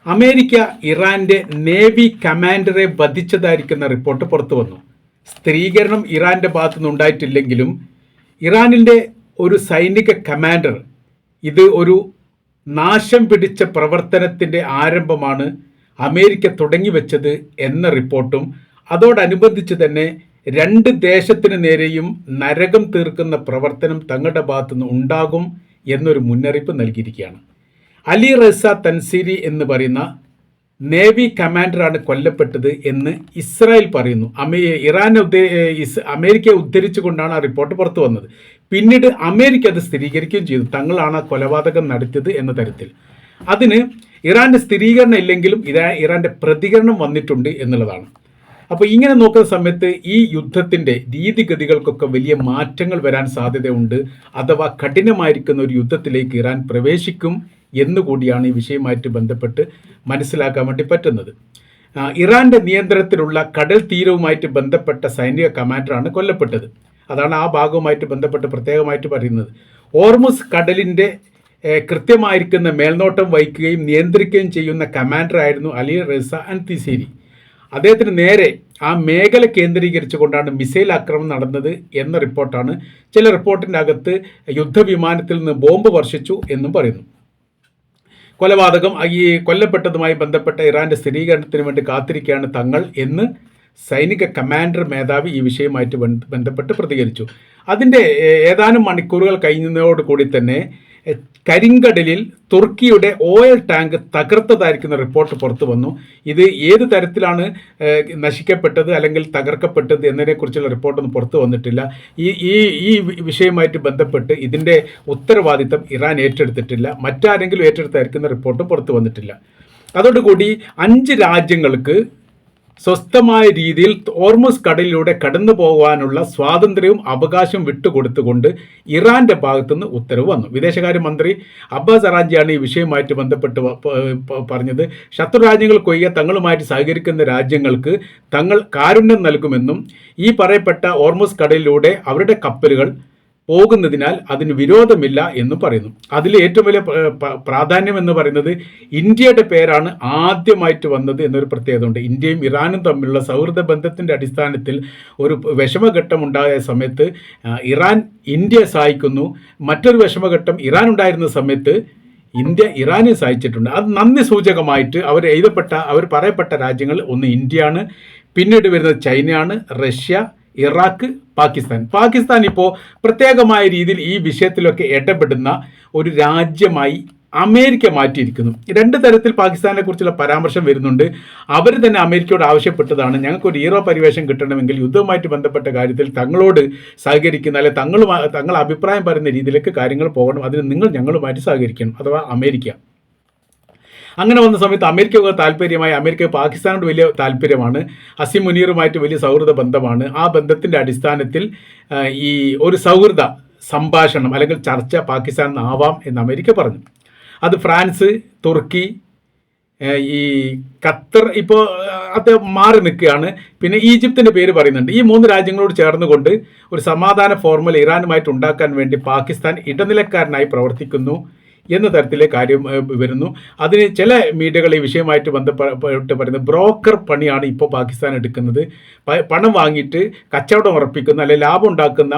America ഇറാന്റെ navy കമാൻഡറെ വധിച്ചതായിരിക്കുന്ന report പുറത്തു വന്നു. സ്ഥിരീകരണം ഇറാന്റെ ഭാഗത്തുനിന്ന് ഉണ്ടായിട്ടില്ലെങ്കിലും ഇറാനിൻ്റെ ഒരു സൈനിക കമാൻഡർ ഇത് ഒരു നാശം പിടിച്ച പ്രവർത്തനത്തിൻ്റെ ആരംഭമാണ് അമേരിക്ക തുടങ്ങിവെച്ചത് എന്ന റിപ്പോർട്ടും അതോടനുബന്ധിച്ച് തന്നെ രണ്ട് ദേശത്തിന് നേരെയും നരകം തീർക്കുന്ന പ്രവർത്തനം തങ്ങളുടെ ഭാഗത്തുനിന്ന് ഉണ്ടാകും എന്നൊരു മുന്നറിയിപ്പ് നൽകിയിരിക്കുകയാണ്. അലി റസ തൻസീരി എന്ന് പറയുന്ന നേവി കമാൻഡറാണ് കൊല്ലപ്പെട്ടത് എന്ന് ഇസ്രായേൽ പറയുന്നു. അമേരിക്കയെ ഉദ്ധരിച്ചുകൊണ്ടാണ് ആ റിപ്പോർട്ട് പുറത്തു വന്നത്. പിന്നീട് അമേരിക്ക അത് സ്ഥിരീകരിക്കുകയും ചെയ്തു, തങ്ങളാണ് ആ കൊലപാതകം നടത്തിയത് എന്ന തരത്തിൽ. അതിന് ഇറാൻ്റെ സ്ഥിരീകരണം ഇല്ലെങ്കിലും ഇറാൻ്റെ പ്രതികരണം വന്നിട്ടുണ്ട് എന്നുള്ളതാണ്. അപ്പോൾ ഇങ്ങനെ നോക്കുന്ന സമയത്ത് ഈ യുദ്ധത്തിൻ്റെ രീതിഗതികൾക്കൊക്കെ വലിയ മാറ്റങ്ങൾ വരാൻ സാധ്യതയുണ്ട്. അഥവാ കഠിനമായിരിക്കുന്ന ഒരു യുദ്ധത്തിലേക്ക് ഇറാൻ പ്രവേശിക്കും എന്നുകൂടിയാണ് ഈ വിഷയവുമായിട്ട് ബന്ധപ്പെട്ട് മനസ്സിലാക്കാൻ വേണ്ടി പറ്റുന്നത്. ഇറാൻ്റെ നിയന്ത്രണത്തിലുള്ള കടൽ തീരവുമായിട്ട് ബന്ധപ്പെട്ട സൈനിക കമാൻഡറാണ് കൊല്ലപ്പെട്ടത്. അതാണ് ആ ഭാഗവുമായിട്ട് ബന്ധപ്പെട്ട് പ്രത്യേകമായിട്ട് പറയുന്നത്. ഓർമുസ് കടലിൻ്റെ കൃത്യമായിരിക്കുന്ന മേൽനോട്ടം വഹിക്കുകയും നിയന്ത്രിക്കുകയും ചെയ്യുന്ന കമാൻഡറായിരുന്നു അലി റസ തൻസീരി. അദ്ദേഹത്തിന് നേരെ ആ മേഖല കേന്ദ്രീകരിച്ചുകൊണ്ടാണ് മിസൈൽ ആക്രമണം നടന്നത് എന്ന റിപ്പോർട്ടാണ്. ചില റിപ്പോർട്ടിൻ്റെ അകത്ത് യുദ്ധവിമാനത്തിൽ നിന്ന് ബോംബ് വർഷിച്ചു എന്നും പറയുന്നു. കൊലപാതകം ഈ കൊല്ലപ്പെട്ടതുമായി ബന്ധപ്പെട്ട ഇറാൻ്റെ സ്ഥിരീകരണത്തിന് വേണ്ടി കാത്തിരിക്കുകയാണ് തങ്ങൾ എന്ന് സൈനിക കമാൻഡർ മേധാവി ഈ വിഷയവുമായിട്ട് ബന്ധപ്പെട്ട് പ്രതികരിച്ചു. അതിൻ്റെ ഏതാനും മണിക്കൂറുകൾ കഴിഞ്ഞതോടുകൂടി തന്നെ കരിങ്കടലിൽ തുർക്കിയുടെ ഓയിൽ ടാങ്ക് തകർത്തതായിരിക്കുന്ന റിപ്പോർട്ട് പുറത്തു വന്നു. ഇത് ഏത് തരത്തിലാണ് നശിക്കപ്പെട്ടത് അല്ലെങ്കിൽ തകർക്കപ്പെട്ടത് എന്നതിനെക്കുറിച്ചുള്ള റിപ്പോർട്ടൊന്നും പുറത്തു വന്നിട്ടില്ല. ഈ വിഷയവുമായിട്ട് ബന്ധപ്പെട്ട് ഇതിൻ്റെ ഉത്തരവാദിത്തം ഇറാൻ ഏറ്റെടുത്തിട്ടില്ല. മറ്റാരെങ്കിലും ഏറ്റെടുത്തായിരിക്കുന്ന റിപ്പോർട്ടും പുറത്തു വന്നിട്ടില്ല. അതോടുകൂടി 5 രാജ്യങ്ങൾക്ക് സ്വസ്ഥമായ രീതിയിൽ ഹോർമുസ് കടലിലൂടെ കടന്നു പോകാനുള്ള സ്വാതന്ത്ര്യവും അവകാശവും വിട്ടുകൊടുത്തുകൊണ്ട് ഇറാൻ്റെ ഭാഗത്തുനിന്ന് ഉത്തരവ് വന്നു. വിദേശകാര്യമന്ത്രി അബ്ബാസ് അറാഞ്ചിയാണ് ഈ വിഷയവുമായിട്ട് ബന്ധപ്പെട്ട് പറഞ്ഞത്. ശത്രു രാജ്യങ്ങൾക്കൊഴികെ തങ്ങളുമായിട്ട് സഹകരിക്കുന്ന രാജ്യങ്ങൾക്ക് തങ്ങൾ കാരുണ്യം നൽകുമെന്നും ഈ പറയപ്പെട്ട ഹോർമുസ് കടലിലൂടെ അവരുടെ കപ്പലുകൾ പോകുന്നതിനാൽ അതിന് വിരോധമില്ല എന്നും പറയുന്നു. അതിൽ ഏറ്റവും വലിയ പ്രാധാന്യം എന്ന് പറയുന്നത് ഇന്ത്യയുടെ പേരാണ് ആദ്യമായിട്ട് വന്നത് എന്നൊരു പ്രത്യേകത ഉണ്ട്. ഇന്ത്യയും ഇറാനും തമ്മിലുള്ള സൗഹൃദ ബന്ധത്തിൻ്റെ അടിസ്ഥാനത്തിൽ ഒരു വിഷമഘട്ടം ഉണ്ടായ സമയത്ത് ഇറാൻ ഇന്ത്യയെ സഹായിക്കുന്നു. മറ്റൊരു വിഷമഘട്ടം ഇറാൻ ഉണ്ടായിരുന്ന സമയത്ത് ഇന്ത്യ ഇറാനെ സഹായിച്ചിട്ടുണ്ട്. അത് നന്ദി സൂചകമായിട്ട് അവർ പറയപ്പെട്ട രാജ്യങ്ങൾ ഒന്ന് ഇന്ത്യയാണ്, പിന്നീട് വരുന്നത് ചൈനയാണ്, റഷ്യ, ഇറാഖ്, പാകിസ്ഥാൻ ഇപ്പോൾ പ്രത്യേകമായ രീതിയിൽ ഈ വിഷയത്തിലൊക്കെ ഇടപെടുന്ന ഒരു രാജ്യമായി അമേരിക്ക മാറ്റിയിരിക്കുന്നു. 2 തരത്തിൽ പാകിസ്ഥാനെ കുറിച്ചുള്ള പരാമർശം വരുന്നുണ്ട്. അവർ തന്നെ അമേരിക്കയോട് ആവശ്യപ്പെട്ടതാണ്, ഞങ്ങൾക്കൊരു ഹീറോ പരിവേഷം കിട്ടണമെങ്കിൽ യുദ്ധവുമായിട്ട് ബന്ധപ്പെട്ട കാര്യത്തിൽ തങ്ങളോട് സഹകരിക്കുന്ന അല്ലെ തങ്ങൾ അഭിപ്രായം പറയുന്ന രീതിയിലേക്ക് കാര്യങ്ങൾ പോകണം, അതിന് നിങ്ങൾ ഞങ്ങളുമായിട്ട് സഹകരിക്കണം, അഥവാ അമേരിക്ക. അങ്ങനെ വന്ന സമയത്ത് അമേരിക്ക താല്പര്യമായി അമേരിക്ക പാകിസ്ഥാനോട് വലിയ താല്പര്യമാണ്. അസിം മുനീറുമായിട്ട് വലിയ സൗഹൃദ ബന്ധമാണ്. ആ ബന്ധത്തിൻ്റെ അടിസ്ഥാനത്തിൽ ഈ ഒരു സൗഹൃദ സംഭാഷണം അല്ലെങ്കിൽ ചർച്ച പാകിസ്ഥാനിൽ നിന്നാവാം എന്ന് അമേരിക്ക പറഞ്ഞു. അത് ഫ്രാൻസ്, തുർക്കി, ഈ ഖത്തർ ഇപ്പോൾ അത് മാറി നിൽക്കുകയാണ്. പിന്നെ ഈജിപ്തിൻ്റെ പേര് പറയുന്നുണ്ട്. ഈ 3 രാജ്യങ്ങളോട് ചേർന്നുകൊണ്ട് ഒരു സമാധാന ഫോർമുല ഇറാനുമായിട്ട് ഉണ്ടാക്കാൻ വേണ്ടി പാകിസ്ഥാൻ ഇടനിലക്കാരനായി പ്രവർത്തിക്കുന്നു എന്ന തരത്തിലെ കാര്യം വരുന്നു. അതിന് ചില മീഡിയകൾ ഈ വിഷയമായിട്ട് ബന്ധപ്പെട്ട് പറയുന്നത് ബ്രോക്കർ പണിയാണ് ഇപ്പോൾ പാകിസ്ഥാൻ എടുക്കുന്നത്. പണം വാങ്ങിയിട്ട് കച്ചവടം ഉറപ്പിക്കുന്ന അല്ലെങ്കിൽ ലാഭം ഉണ്ടാക്കുന്ന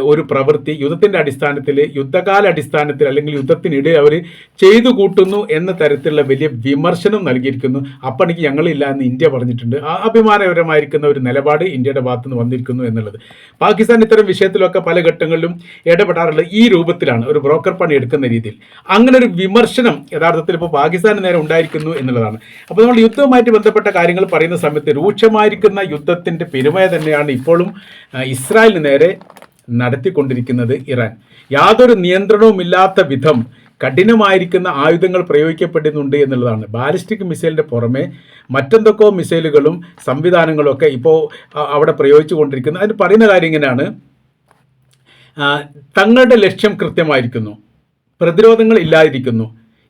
ഒരു പ്രവൃത്തി യുദ്ധത്തിൻ്റെ അടിസ്ഥാനത്തിൽ, യുദ്ധകാല അടിസ്ഥാനത്തിൽ അല്ലെങ്കിൽ യുദ്ധത്തിനിടെ അവർ ചെയ്തു കൂട്ടുന്നു എന്ന തരത്തിലുള്ള വലിയ വിമർശനം നൽകിയിരിക്കുന്നു. അപ്പണിക്ക് ഞങ്ങളില്ല എന്ന് ഇന്ത്യ പറഞ്ഞിട്ടുണ്ട്. അഭിമാനകരമായിരിക്കുന്ന ഒരു നിലപാട് ഇന്ത്യയുടെ ഭാഗത്തുനിന്ന് വന്നിരിക്കുന്നു എന്നുള്ളത്. പാകിസ്ഥാൻ ഇത്തരം വിഷയത്തിലൊക്കെ പല ഘട്ടങ്ങളിലും ഇടപെടാറുള്ളത് ഈ രൂപത്തിലാണ്, ഒരു ബ്രോക്കർ പണി എടുക്കുന്ന രീതിയിൽ. അങ്ങനെ ഒരു വിമർശനം യഥാർത്ഥത്തിൽ ഇപ്പോൾ പാകിസ്ഥാന് നേരെ ഉണ്ടായിരിക്കുന്നു എന്നുള്ളതാണ്. അപ്പോൾ നമ്മൾ യുദ്ധവുമായിട്ട് ബന്ധപ്പെട്ട കാര്യങ്ങൾ പറയുന്ന സമയത്ത് രൂക്ഷമായിരിക്കുന്ന യുദ്ധത്തിൻ്റെ പെരുമയ തന്നെയാണ് ഇപ്പോഴും ഇസ്രായേലിന് നേരെ നടത്തിക്കൊണ്ടിരിക്കുന്നത് ഇറാൻ. യാതൊരു നിയന്ത്രണവുമില്ലാത്ത വിധം കഠിനമായിരിക്കുന്ന ആയുധങ്ങൾ പ്രയോഗിക്കപ്പെടുന്നുണ്ട് എന്നുള്ളതാണ്. ബാലിസ്റ്റിക് മിസൈലിൻ്റെ പുറമെ മറ്റെന്തൊക്കെയോ മിസൈലുകളും സംവിധാനങ്ങളും ഒക്കെ ഇപ്പോൾ അവിടെ പ്രയോഗിച്ചു കൊണ്ടിരിക്കുന്നു. അതിന് പറയുന്ന കാര്യം ഇങ്ങനെയാണ്, തങ്ങളുടെ ലക്ഷ്യം കൃത്യമായിരിക്കുന്നു, പ്രതിരോധങ്ങൾ ഇല്ലാതിരിക്കുന്നു,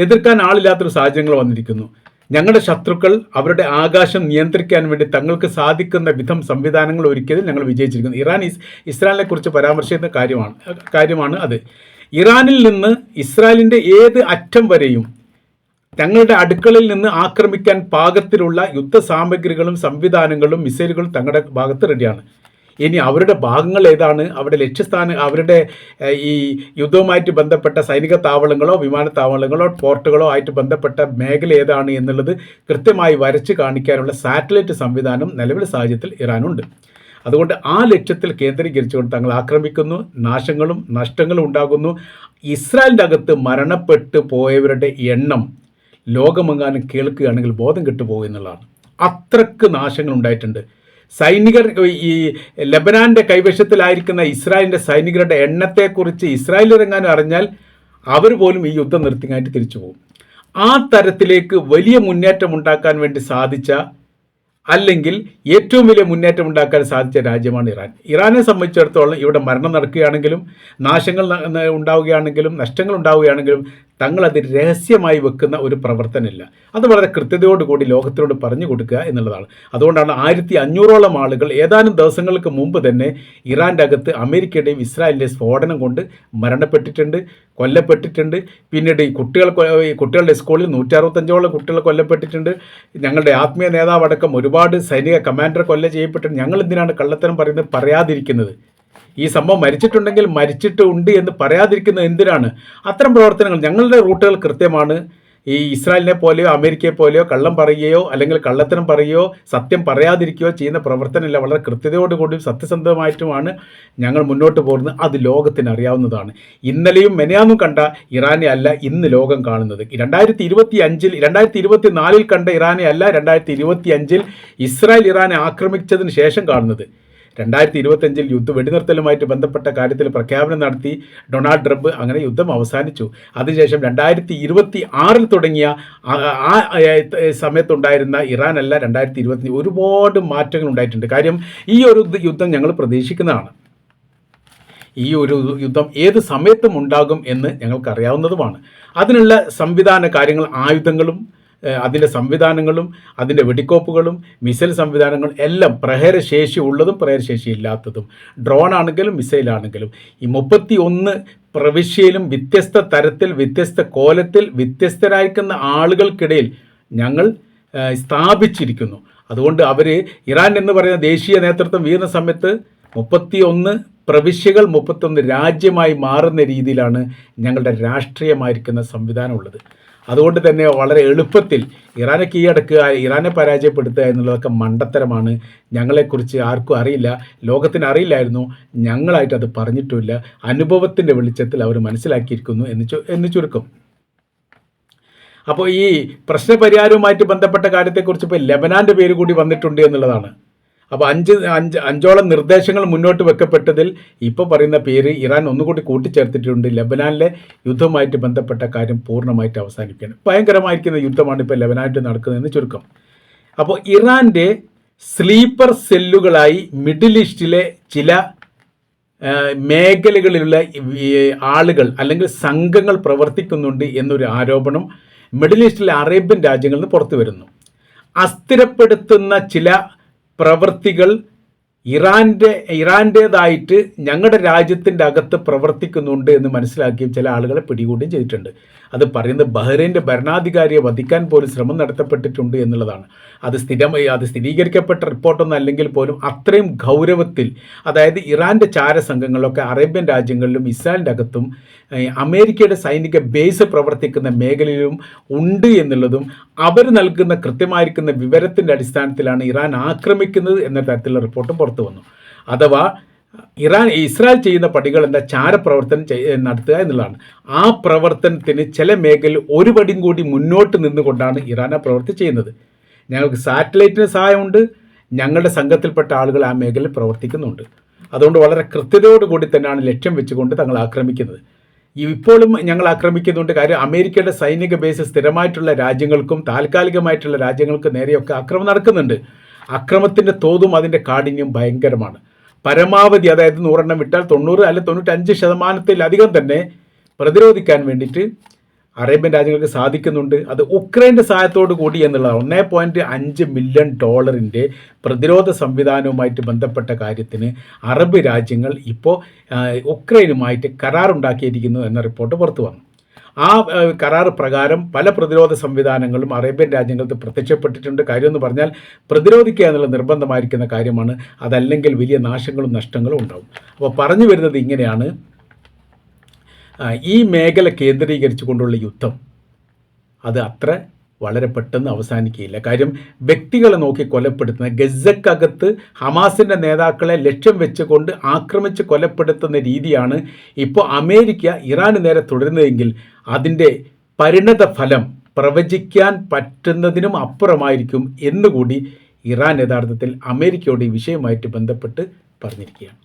എതിർക്കാൻ ആളില്ലാത്തൊരു സാഹചര്യങ്ങൾ വന്നിരിക്കുന്നു. ഞങ്ങളുടെ ശത്രുക്കൾ അവരുടെ ആകാശം നിയന്ത്രിക്കാൻ വേണ്ടി തങ്ങൾക്ക് സാധിക്കുന്ന വിധം സംവിധാനങ്ങൾ ഒരുക്കിയതിൽ ഞങ്ങൾ വിജയിച്ചിരിക്കുന്നു. ഇറാൻ ഇസ്രായേലിനെ കുറിച്ച് പരാമർശിക്കുന്ന കാര്യമാണ് അത്. ഇറാനിൽ നിന്ന് ഇസ്രായേലിൻ്റെ ഏത് അറ്റം വരെയും തങ്ങളുടെ അടുക്കളയിൽ നിന്ന് ആക്രമിക്കാൻ പാകത്തിലുള്ള യുദ്ധ സാമഗ്രികളും സംവിധാനങ്ങളും മിസൈലുകളും തങ്ങളുടെ ഭാഗത്ത് റെഡിയാണ്. ഇനി അവരുടെ ഭാഗങ്ങൾ ഏതാണ്, അവരുടെ ലക്ഷ്യസ്ഥാനം, അവരുടെ ഈ യുദ്ധവുമായിട്ട് ബന്ധപ്പെട്ട സൈനിക താവളങ്ങളോ വിമാനത്താവളങ്ങളോ പോർട്ടുകളോ ആയിട്ട് ബന്ധപ്പെട്ട മേഖല ഏതാണ് എന്നുള്ളത് കൃത്യമായി വരച്ച് കാണിക്കാനുള്ള സാറ്റലൈറ്റ് സംവിധാനം നിലവിലെ സാഹചര്യത്തിൽ ഇറാനുണ്ട്. അതുകൊണ്ട് ആ ലക്ഷ്യത്തിൽ കേന്ദ്രീകരിച്ചുകൊണ്ട് തങ്ങൾ ആക്രമിക്കുന്നു, നാശങ്ങളും നഷ്ടങ്ങളും ഉണ്ടാകുന്നു. ഇസ്രായേലിൻ്റെ അകത്ത് മരണപ്പെട്ടു പോയവരുടെ എണ്ണം ലോകമെങ്ങാനും കേൾക്കുകയാണെങ്കിൽ ബോധം കെട്ടുപോകും എന്നുള്ളതാണ്. അത്രക്ക് നാശങ്ങൾ ഉണ്ടായിട്ടുണ്ട്. സൈനികർ ഈ ലെബനാൻ്റെ കൈവശത്തിലായിരിക്കുന്ന ഇസ്രായേലിൻ്റെ സൈനികരുടെ എണ്ണത്തെക്കുറിച്ച് ഇസ്രായേലിറങ്ങാനും അറിഞ്ഞാൽ അവർ പോലും ഈ യുദ്ധം നിർത്തിക്കാനായിട്ട് തിരിച്ചു പോകും. ആ തരത്തിലേക്ക് വലിയ മുന്നേറ്റം ഉണ്ടാക്കാൻ വേണ്ടി സാധിച്ച, അല്ലെങ്കിൽ ഏറ്റവും വലിയ മുന്നേറ്റം ഉണ്ടാക്കാൻ സാധിച്ച രാജ്യമാണ് ഇറാൻ. ഇറാനെ സംബന്ധിച്ചിടത്തോളം ഇവിടെ മരണം നടക്കുകയാണെങ്കിലും നാശങ്ങൾ ഉണ്ടാവുകയാണെങ്കിലും നഷ്ടങ്ങൾ ഉണ്ടാവുകയാണെങ്കിലും തങ്ങളത് രഹസ്യമായി വെക്കുന്ന ഒരു പ്രവർത്തനമില്ല. അത് വളരെ കൃത്യതയോടുകൂടി ലോകത്തിനോട് പറഞ്ഞു കൊടുക്കുക എന്നുള്ളതാണ്. അതുകൊണ്ടാണ് 1500ഓളം ആളുകൾ ഏതാനും ദിവസങ്ങൾക്ക് മുമ്പ് തന്നെ ഇറാൻ്റെ അകത്ത് അമേരിക്കയുടെയും ഇസ്രായേലിൻ്റെയും സ്ഫോടനം കൊണ്ട് മരണപ്പെട്ടിട്ടുണ്ട്, കൊല്ലപ്പെട്ടിട്ടുണ്ട്. പിന്നീട് ഈ കുട്ടികളുടെ സ്കൂളിൽ 165ഓളം കുട്ടികൾ കൊല്ലപ്പെട്ടിട്ടുണ്ട്. ഞങ്ങളുടെ ആത്മീയ നേതാവടക്കം ഒരുപാട് സൈനിക കമാൻഡർ കൊല്ല ചെയ്യപ്പെട്ടിട്ടുണ്ട്. ഞങ്ങൾ എന്തിനാണ് കള്ളത്തരം പറയുന്നത്, പറയാതിരിക്കുന്നത്? ഈ സംഭവം മരിച്ചിട്ടുണ്ടെങ്കിൽ മരിച്ചിട്ടുണ്ട് എന്ന് പറയാതിരിക്കുന്നത് എന്തിനാണ്? അത്തരം പ്രവർത്തനങ്ങൾ, ഞങ്ങളുടെ റൂട്ടുകൾ കൃത്യമാണ്. ഈ ഇസ്രായേലിനെ പോലെയോ അമേരിക്കയെ പോലെയോ കള്ളം പറയുകയോ അല്ലെങ്കിൽ കള്ളത്തരം പറയുകയോ സത്യം പറയാതിരിക്കുകയോ ചെയ്യുന്ന പ്രവർത്തനമില്ല. വളരെ കൃത്യതയോടുകൂടിയും സത്യസന്ധമായിട്ടുമാണ് ഞങ്ങൾ മുന്നോട്ട് പോകുന്നത്. അത് ലോകത്തിന് അറിയാവുന്നതാണ്. ഇന്നലെയും മെനയാന്നും കണ്ട ഇറാനെ അല്ല ഇന്ന് ലോകം കാണുന്നത്. 2024 കണ്ട ഇറാനെ അല്ല 2025 ഇസ്രായേൽ ഇറാനെ ആക്രമിച്ചതിന് ശേഷം കാണുന്നത്. 2025 യുദ്ധ വെടിനിർത്തലുമായിട്ട് ബന്ധപ്പെട്ട കാര്യത്തിൽ പ്രഖ്യാപനം നടത്തി ഡൊണാൾഡ് ട്രംപ്. അങ്ങനെ യുദ്ധം അവസാനിച്ചു. അതിനുശേഷം 2026 തുടങ്ങിയ ആ സമയത്തുണ്ടായിരുന്ന ഇറാൻ അല്ല 2025. ഒരുപാട് മാറ്റങ്ങൾ ഉണ്ടായിട്ടുണ്ട്. കാര്യം ഈ ഒരു യുദ്ധം ഞങ്ങൾ പ്രതീക്ഷിക്കുന്നതാണ്. ഈ ഒരു യുദ്ധം ഏത് സമയത്തും ഉണ്ടാകും എന്ന് ഞങ്ങൾക്കറിയാവുന്നതുമാണ്. അതിനുള്ള സംവിധാന കാര്യങ്ങൾ, ആയുധങ്ങളും അതിൻ്റെ സംവിധാനങ്ങളും അതിൻ്റെ വെടിക്കോപ്പുകളും മിസൈൽ സംവിധാനങ്ങളും എല്ലാം പ്രഹരശേഷി ഉള്ളതും പ്രഹരശേഷി ഇല്ലാത്തതും, ഡ്രോണാണെങ്കിലും മിസൈലാണെങ്കിലും ഈ 31 പ്രവിശ്യയിലും വ്യത്യസ്ത തരത്തിൽ വ്യത്യസ്ത കോലത്തിൽ വ്യത്യസ്തരായിരിക്കുന്ന ആളുകൾക്കിടയിൽ ഞങ്ങൾ സ്ഥാപിച്ചിരിക്കുന്നു. അതുകൊണ്ട് അവർ ഇറാൻ എന്ന് പറയുന്ന ദേശീയ നേതൃത്വം വീഴുന്ന സമയത്ത് 31 പ്രവിശ്യകൾ 31 രാജ്യമായി മാറുന്ന രീതിയിലാണ് ഞങ്ങളുടെ രാഷ്ട്രീയമായിരിക്കുന്ന സംവിധാനം ഉള്ളത്. അതുകൊണ്ട് തന്നെ വളരെ എളുപ്പത്തിൽ ഇറാനെ കീഴടക്കുക, ഇറാനെ പരാജയപ്പെടുത്തുക എന്നുള്ളതൊക്കെ മണ്ടത്തരമാണ്. ഞങ്ങളെക്കുറിച്ച് ആർക്കും അറിയില്ല, ലോകത്തിന് അറിയില്ലായിരുന്നു, ഞങ്ങളായിട്ട് അത് പറഞ്ഞിട്ടുമില്ല. അനുഭവത്തിൻ്റെ വെളിച്ചത്തിൽ അവർ മനസ്സിലാക്കിയിരിക്കുന്നു എന്ന് ചുരുക്കം. അപ്പോൾ ഈ പ്രശ്നപരിഹാരവുമായിട്ട് ബന്ധപ്പെട്ട കാര്യത്തെക്കുറിച്ച് ഇപ്പോൾ ലെബനാൻ്റെ പേര് കൂടി വന്നിട്ടുണ്ട് എന്നുള്ളതാണ്. അപ്പോൾ അഞ്ചോളം നിർദ്ദേശങ്ങൾ മുന്നോട്ട് വെക്കപ്പെട്ടതിൽ ഇപ്പോൾ പറയുന്ന പേര് ഇറാൻ ഒന്നുകൂടി കൂട്ടിച്ചേർത്തിട്ടുണ്ട്. ലെബനാനിലെ യുദ്ധവുമായിട്ട് ബന്ധപ്പെട്ട കാര്യം പൂർണ്ണമായിട്ട് അവസാനിക്കുകയാണ്. ഭയങ്കരമായിരിക്കുന്ന യുദ്ധമാണ് ഇപ്പോൾ ലെബനാനിൽ നടക്കുന്നതെന്ന് ചുരുക്കം. അപ്പോൾ ഇറാൻ്റെ സ്ലീപ്പർ സെല്ലുകളായി മിഡിൽ ഈസ്റ്റിലെ ചില മേഖലകളിലുള്ള ആളുകൾ അല്ലെങ്കിൽ സംഘങ്ങൾ പ്രവർത്തിക്കുന്നുണ്ട് എന്നൊരു ആരോപണം മിഡിൽ ഈസ്റ്റിലെ അറേബ്യൻ രാജ്യങ്ങളിൽ നിന്ന് പുറത്തു വരുന്നു. അസ്ഥിരപ്പെടുത്തുന്ന ചില പ്രവൃത്തികൾ ഇറാൻ്റേതായിട്ട് ഞങ്ങളുടെ രാജ്യത്തിൻ്റെ അകത്ത് പ്രവർത്തിക്കുന്നുണ്ട് എന്ന് മനസ്സിലാക്കിയും ചില ആളുകളെ പിടികൂടുകയും ചെയ്തിട്ടുണ്ട്. അത് പറയുന്നത് ബഹ്റൈൻ്റെ ഭരണാധികാരിയെ വധിക്കാൻ പോലും ശ്രമം നടത്തപ്പെട്ടിട്ടുണ്ട് എന്നുള്ളതാണ്. അത് സ്ഥിരീകരിക്കപ്പെട്ട റിപ്പോർട്ടൊന്നും അല്ലെങ്കിൽ പോലും അത്രയും ഗൗരവത്തിൽ, അതായത് ഇറാൻ്റെ ചാരസംഘങ്ങളൊക്കെ അറേബ്യൻ രാജ്യങ്ങളിലും ഇസ്രായേലിൻ്റെ അകത്തും അമേരിക്കയുടെ സൈനിക ബേസ് പ്രവർത്തിക്കുന്ന മേഖലയിലും ഉണ്ട് എന്നുള്ളതും അവർ നൽകുന്ന കൃത്യമായിരിക്കുന്ന വിവരത്തിൻ്റെ അടിസ്ഥാനത്തിലാണ് ഇറാൻ ആക്രമിക്കുന്നത് എന്ന തരത്തിലുള്ള റിപ്പോർട്ടും പുറത്തു വന്നു. അഥവാ ഇസ്രായേൽ ചെയ്യുന്ന പടികൾ എന്താ, ചാരപ്രവർത്തനം നടത്തുക എന്നുള്ളതാണ്. ആ പ്രവർത്തനത്തിന് ചില മേഖലയിൽ ഒരു പടിയും കൂടി മുന്നോട്ട് നിന്നുകൊണ്ടാണ് ഇറാൻ ആ പ്രവൃത്തി ചെയ്യുന്നത്. ഞങ്ങൾക്ക് സാറ്റലൈറ്റിന് സഹായമുണ്ട്, ഞങ്ങളുടെ സംഘത്തിൽപ്പെട്ട ആളുകൾ ആ മേഖലയിൽ പ്രവർത്തിക്കുന്നുണ്ട്. അതുകൊണ്ട് വളരെ കൃത്യതയോടുകൂടി തന്നെയാണ് ലക്ഷ്യം വെച്ചുകൊണ്ട് തങ്ങൾ ആക്രമിക്കുന്നത്. ഇപ്പോഴും ഞങ്ങൾ ആക്രമിക്കുന്നുണ്ട്. കാര്യം അമേരിക്കയുടെ സൈനിക ബേസ് സ്ഥിരമായിട്ടുള്ള രാജ്യങ്ങൾക്കും താൽക്കാലികമായിട്ടുള്ള രാജ്യങ്ങൾക്കും നേരെയൊക്കെ ആക്രമണം നടക്കുന്നുണ്ട്. അക്രമത്തിൻ്റെ തോതും അതിൻ്റെ കാഠിന്യവും ഭയങ്കരമാണ്. പരമാവധി, അതായത് 100 വിട്ടാൽ 90 അല്ലെങ്കിൽ 95% തന്നെ പ്രതിരോധിക്കാൻ വേണ്ടിയിട്ട് അറേബ്യൻ രാജ്യങ്ങൾക്ക് സാധിക്കുന്നുണ്ട്. അത് ഉക്രൈൻ്റെ സഹായത്തോടു കൂടി എന്നുള്ളതാണ്. $1.5 മില്യൺ പ്രതിരോധ സംവിധാനവുമായിട്ട് ബന്ധപ്പെട്ട കാര്യത്തിന് അറബ് രാജ്യങ്ങൾ ഇപ്പോൾ ഉക്രൈനുമായിട്ട് കരാറുണ്ടാക്കിയിരിക്കുന്നു എന്ന റിപ്പോർട്ട് പുറത്തു വന്നു. ആ കരാർ പ്രകാരം പല പ്രതിരോധ സംവിധാനങ്ങളും അറേബ്യൻ രാജ്യങ്ങൾക്ക് പ്രത്യക്ഷപ്പെട്ടിട്ടുണ്ട്. കാര്യമെന്ന് പറഞ്ഞാൽ പ്രതിരോധിക്കുക എന്നുള്ള നിർബന്ധമായിരിക്കുന്ന കാര്യമാണ്. അതല്ലെങ്കിൽ വലിയ നാശങ്ങളും നഷ്ടങ്ങളും ഉണ്ടാവും. അപ്പോൾ പറഞ്ഞു വരുന്നത് ഇങ്ങനെയാണ്, ഈ മേഖല കേന്ദ്രീകരിച്ചു കൊണ്ടുള്ള യുദ്ധം അത് അത്ര വളരെ പെട്ടെന്ന് അവസാനിക്കുകയില്ല. കാര്യം വ്യക്തികളെ നോക്കി കൊലപ്പെടുത്തുന്ന, ഗസക്കകത്ത് ഹമാസിൻ്റെ നേതാക്കളെ ലക്ഷ്യം വെച്ചുകൊണ്ട് ആക്രമിച്ച് കൊലപ്പെടുത്തുന്ന രീതിയാണ് ഇപ്പോൾ അമേരിക്ക ഇറാന് നേരെ തുടരുന്നതെങ്കിൽ അതിൻ്റെ പരിണത ഫലം പ്രവചിക്കാൻ പറ്റുന്നതിനും അപ്പുറമായിരിക്കും എന്നുകൂടി ഇറാൻ യഥാർത്ഥത്തിൽ അമേരിക്കയോട് ഈ വിഷയവുമായിട്ട് ബന്ധപ്പെട്ട് പറഞ്ഞിരിക്കുകയാണ്.